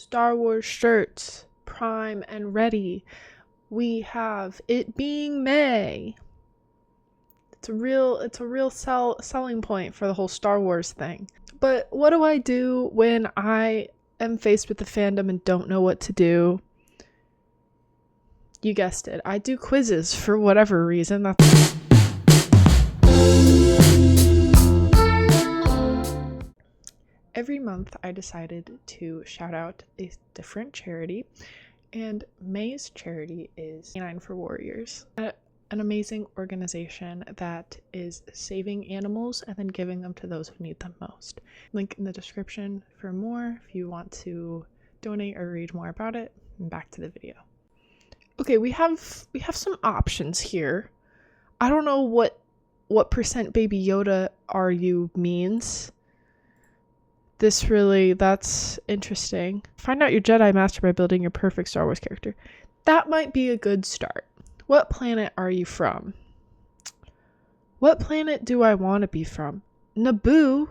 Star Wars shirts, prime and ready. We have it being May. It's a real selling point for the whole Star Wars thing. But what do I do when I am faced with the fandom and don't know what to do? You guessed it. I do quizzes for whatever reason. Every month I decided to shout out a different charity, and May's charity is Canine for Warriors, an amazing organization that is saving animals and then giving them to those who need them most. Link in the description for more if you want to donate or read more about it. And back to the video. Okay, we have some options here. I don't know what percent Baby Yoda are you means. That's interesting. Find out your Jedi Master by building your perfect Star Wars character. That might be a good start. What planet are you from? What planet do I want to be from? Naboo?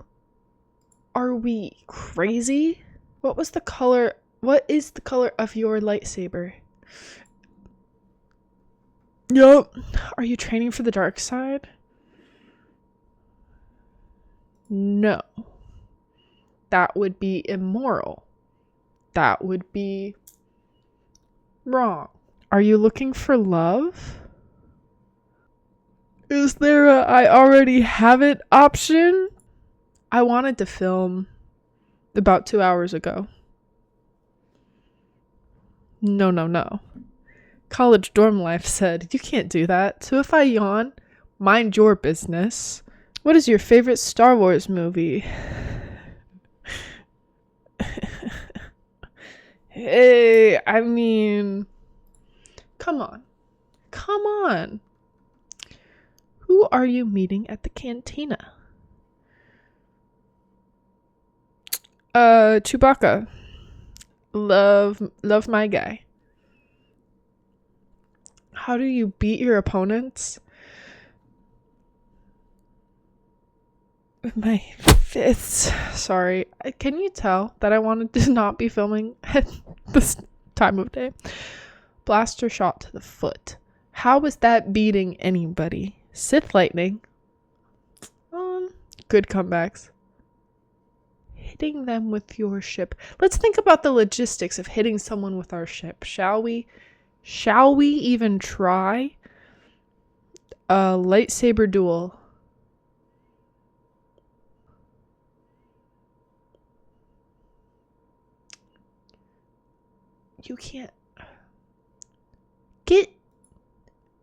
Are we crazy? What is the color of your lightsaber? Yup. Are you training for the dark side? No. That would be immoral. That would be wrong. Are you looking for love? Is there a I already have it option? I wanted to film about 2 hours ago. No. College dorm life said, you can't do that. So if I yawn, mind your business. What is your favorite Star Wars movie? Hey, I mean, come on. Who are you meeting at the cantina? Chewbacca. Love my guy. How do you beat your opponents? With my fists. Sorry. Can you tell that I wanted to not be filming at this time of day? Blaster shot to the foot. How was that beating anybody? Sith lightning. Good comebacks. Hitting them with your ship. Let's think about the logistics of hitting someone with our ship, shall we? Shall we even try? A lightsaber duel. You can't. Get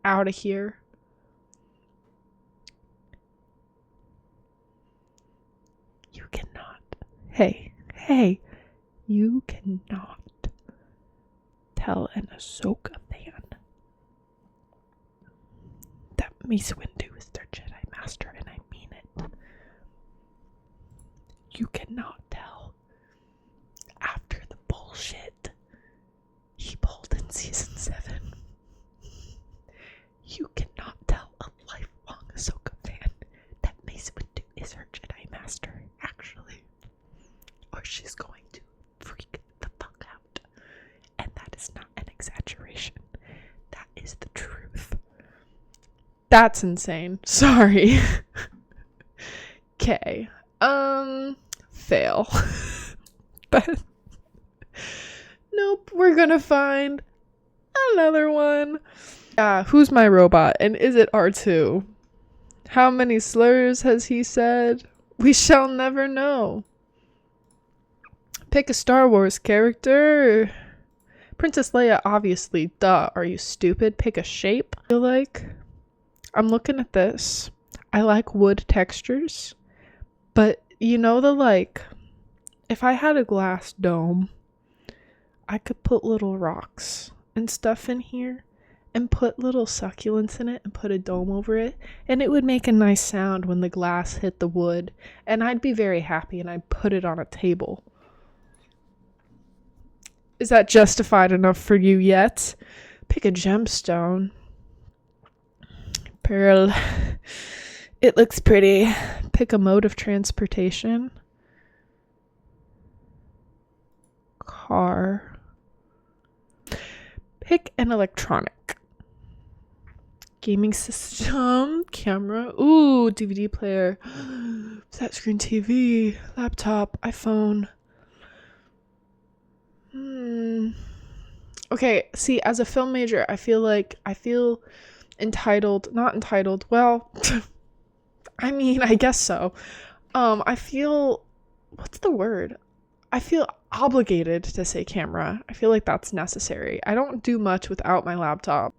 out of here. You cannot. Hey. You cannot tell an Ahsoka fan that Mace Windu is their Jedi Master, and I mean it. You cannot tell after the bullshit he pulled in season 7. You cannot tell a lifelong Ahsoka fan that Mace Windu is her Jedi Master, actually. Or she's going to freak the fuck out. And that is not an exaggeration. That is the truth. That's insane. Sorry. Okay. Fail. But nope, we're gonna find another one. Who's my robot? And is it R2? How many slurs has he said? We shall never know. Pick a Star Wars character. Princess Leia, obviously. Duh, are you stupid? Pick a shape. I feel like I'm looking at this. I like wood textures. But you know if I had a glass dome, I could put little rocks and stuff in here and put little succulents in it and put a dome over it, and it would make a nice sound when the glass hit the wood, and I'd be very happy, and I'd put it on a table. Is that justified enough for you yet? Pick a gemstone. Pearl. It looks pretty. Pick a mode of transportation. car. Pick an electronic. Gaming system, camera, ooh, DVD player, flat screen TV, laptop, iPhone. Okay, see, as a film major, I feel entitled, not entitled, well, I mean, I guess so. I feel, what's the word? I feel obligated to say camera. I feel like that's necessary. I don't do much without my laptop.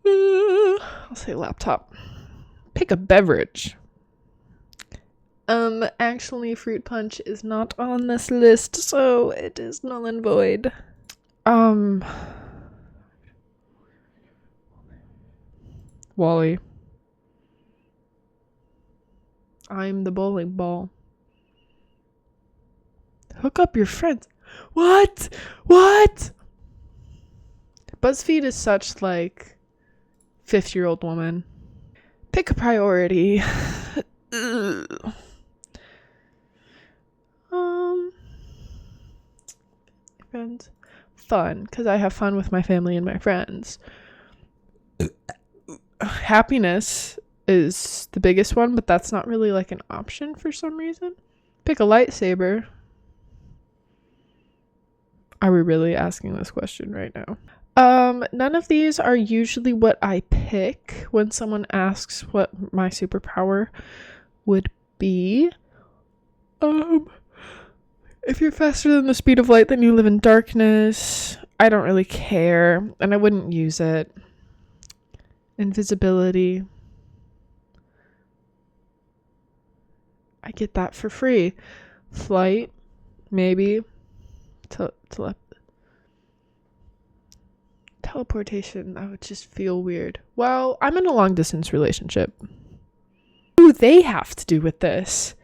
I'll say laptop. Pick a beverage. Actually, fruit punch is not on this list, so it is null and void. Wally. I'm the bowling ball. Hook up your friends. What? BuzzFeed is such, like, 50-year-old woman. Pick a priority. Friends. Fun, because I have fun with my family and my friends. Happiness is the biggest one, but that's not really like an option for some reason. Pick a lightsaber. Are we really asking this question right now? None of these are usually what I pick when someone asks what my superpower would be. If you're faster than the speed of light, then you live in darkness. I don't really care, and I wouldn't use it. Invisibility. I get that for free. Flight, maybe. Teleportation, that would just feel weird. Well, I'm in a long distance relationship. What do they have to do with this?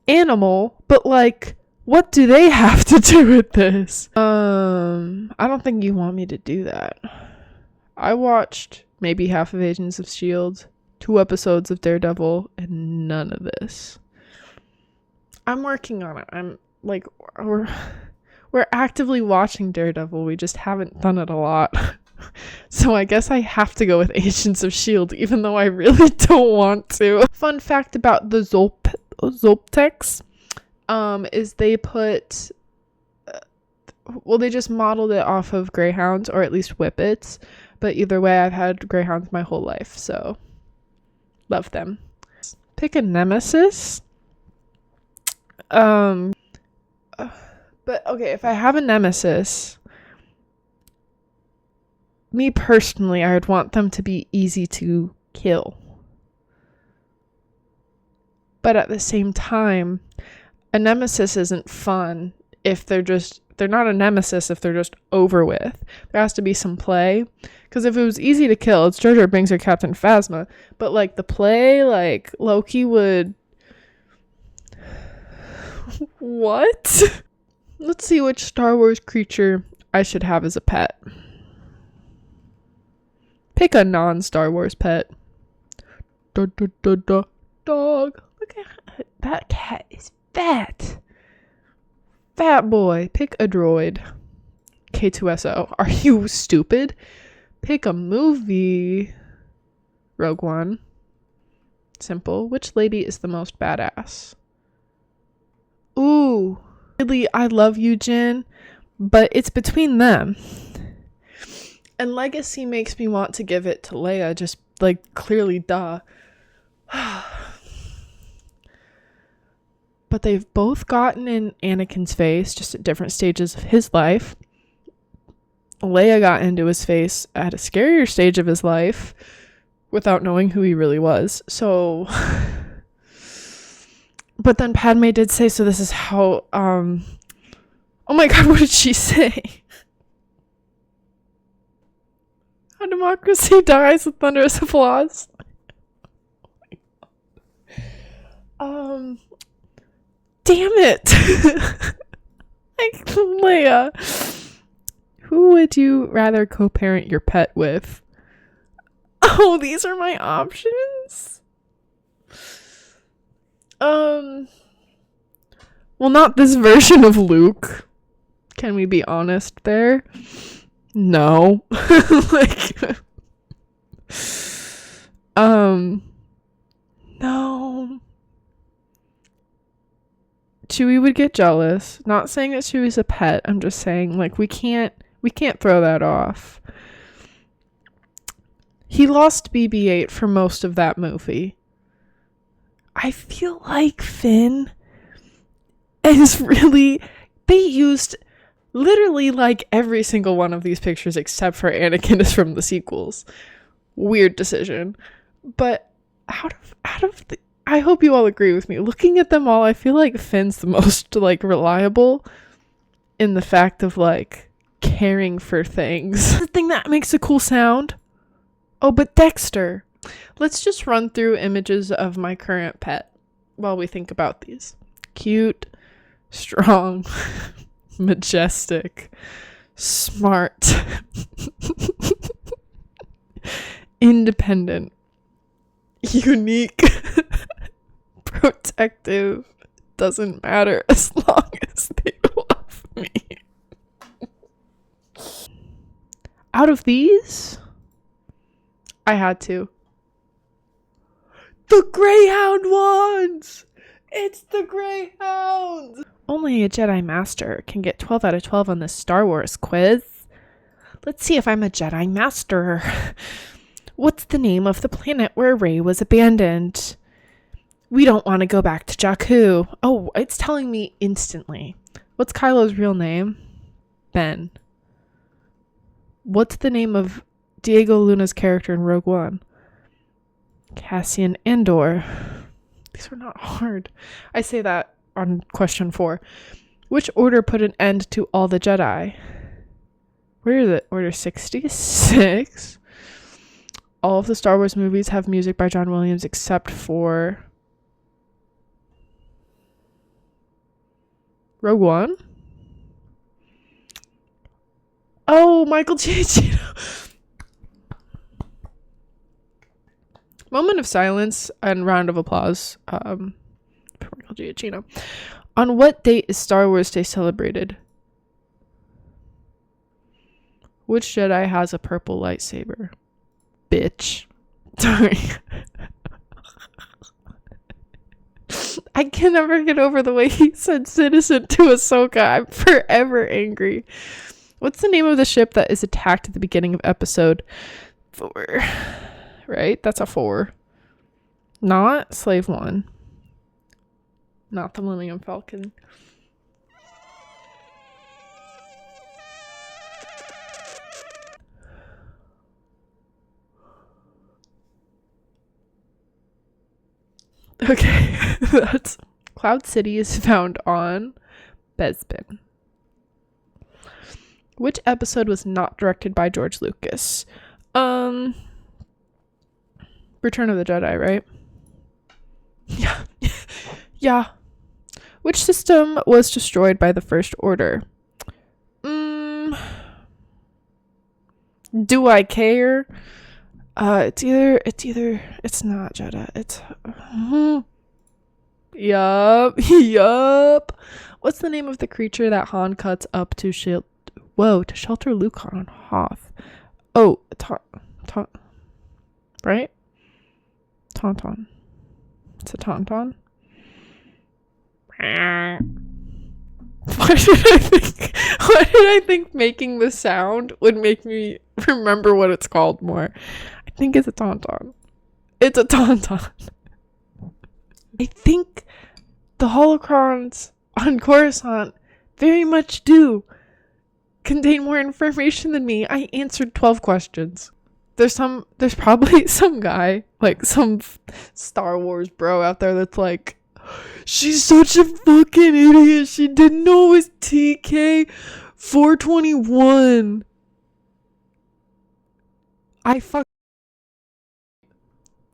Animal, but like, what do they have to do with this? I don't think you want me to do that. I watched maybe half of Agents of S.H.I.E.L.D., 2 episodes of Daredevil, and none of this. I'm working on it. I'm like, we're actively watching Daredevil. We just haven't done it a lot. So I guess I have to go with Agents of S.H.I.E.L.D., even though I really don't want to. Fun fact about the Zoltex is they put... they just modeled it off of greyhounds, or at least whippets. But either way, I've had greyhounds my whole life, so love them. Pick a nemesis. But okay, if I have a nemesis, me personally, I would want them to be easy to kill. But at the same time, a nemesis isn't fun if they're not a nemesis if they're just over with. There has to be some play. Because if it was easy to kill, it's Jar Jar Binks or Captain Phasma. But like the play, like Loki would... What? Let's see which Star Wars creature I should have as a pet. Pick a non-Star Wars pet. Dog. Look at that cat is fat. Fat boy. Pick a droid. K2SO. Are you stupid? Pick a movie. Rogue One. Simple. Which lady is the most badass? Ooh. Really, I love you, Jin, but it's between them. And Legacy makes me want to give it to Leia, just like clearly duh. But they've both gotten in Anakin's face, just at different stages of his life. Leia got into his face at a scarier stage of his life without knowing who he really was. So, but then Padme did say, so this is how, oh my god, what did she say? How democracy dies with thunderous applause. Damn it. Like, Leia. Who would you rather co-parent your pet with? Oh, these are my options? Well, not this version of Luke. Can we be honest there? No. Like, no. Chewie would get jealous. Not saying that Chewie's a pet. I'm just saying, like, we can't throw that off. He lost BB-8 for most of that movie. I feel like Finn is really... They used literally like every single one of these pictures except for Anakin is from the sequels. Weird decision. But out of the... I hope you all agree with me. Looking at them all, I feel like Finn's the most, like, reliable in the fact of, like, caring for things. The thing that makes a cool sound. Oh, but Dexter. Let's just run through images of my current pet while we think about these. Cute, strong, majestic, smart, independent, unique, protective. Doesn't matter as long as they love me. Out of these, I had to. The Greyhound ones! It's the Greyhounds! Only a Jedi Master can get 12 out of 12 on this Star Wars quiz. Let's see if I'm a Jedi Master. What's the name of the planet where Rey was abandoned? We don't want to go back to Jakku. Oh, it's telling me instantly. What's Kylo's real name? Ben. What's the name of Diego Luna's character in Rogue One? Cassian Andor. These are not hard. I say that on question 4. Which order put an end to all the Jedi? Where is it? Order 66? All of the Star Wars movies have music by John Williams except for Rogue One? Oh, Michael Giacchino. Moment of silence and round of applause for Michael Giacchino. On what date is Star Wars Day celebrated? Which Jedi has a purple lightsaber? Bitch. Sorry. I can never get over the way he said citizen to Ahsoka. I'm forever angry. What's the name of the ship that is attacked at the beginning of episode 4? Right? That's a 4. Not Slave 1. Not the Millennium Falcon. Okay. That's Cloud City is found on Bespin. Which episode was not directed by George Lucas? Return of the Jedi, right? Yeah. Yeah. Which system was destroyed by the First Order? Do I care? It's not Jedi. It's Yup. What's the name of the creature that Han cuts up to shelter Luke on Hoth? Oh, right? Tauntaun. It's a Tauntaun. Why did I think making the sound would make me remember what it's called more? I think it's a Tauntaun. It's a Tauntaun. I think the holocrons on Coruscant very much do contain more information than me. I answered 12 questions. There's probably some guy, like some Star Wars bro out there that's like, she's such a fucking idiot. She didn't know it was TK 421.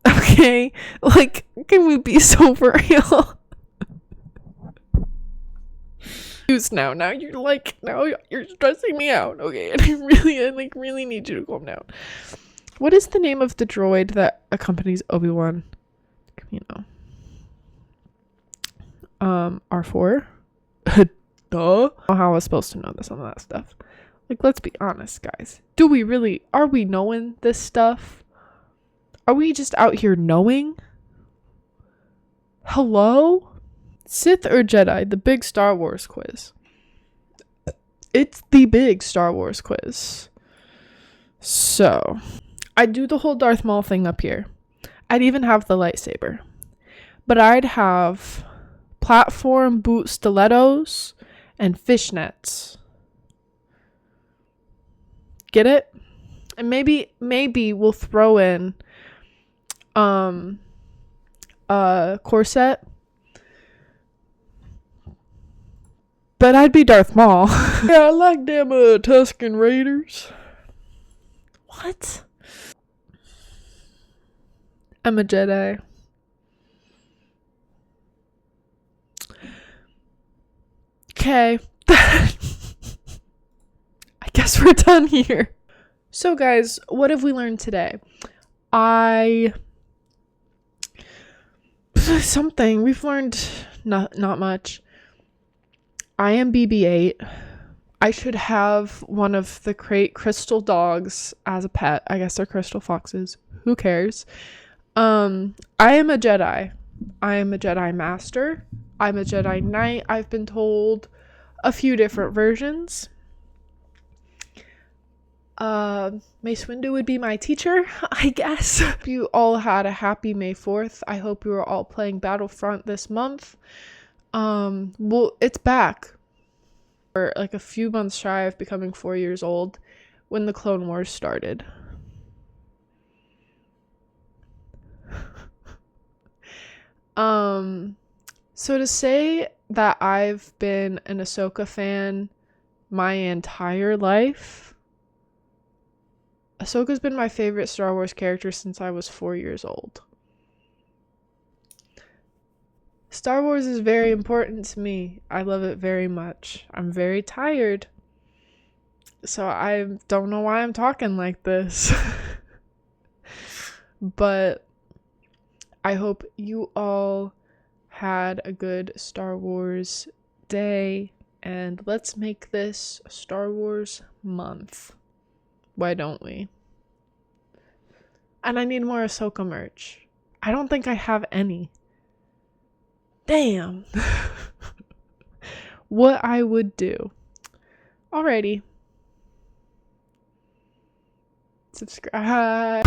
Okay, like, can we be so for real? Now you're stressing me out. Okay, and I really need you to calm down. What is the name of the droid that accompanies Obi-Wan? R4? duh. I don't know how I was supposed to know some of that stuff. Like, let's be honest, guys. Are we knowing this stuff? Are we just out here knowing? Hello? Sith or Jedi, the big Star Wars quiz. It's the big Star Wars quiz. So, I'd do the whole Darth Maul thing up here. I'd even have the lightsaber. But I'd have platform boot stilettos and fishnets. Get it? And maybe we'll throw in a corset. But I'd be Darth Maul. Yeah, I like them Tusken Raiders. What? I'm a Jedi. Okay. I guess we're done here. So guys, what have we learned today? We've learned not much. I am BB-8. I should have one of the crystal dogs as a pet. I guess they're crystal foxes. Who cares? I am a Jedi. I am a Jedi Master. I'm a Jedi Knight. I've been told a few different versions. Mace Windu would be my teacher, I guess. Hope you all had a happy May 4th. I hope you were all playing Battlefront this month. Well, it's back. We're like a few months shy of becoming 4 years old when the Clone Wars started. So to say that I've been an Ahsoka fan my entire life, Ahsoka's been my favorite Star Wars character since I was 4 years old. Star Wars is very important to me. I love it very much. I'm very tired. So I don't know why I'm talking like this. But I hope you all had a good Star Wars day. And let's make this a Star Wars month. Why don't we? And I need more Ahsoka merch. I don't think I have any. Damn. What I would do. Alrighty. Subscribe.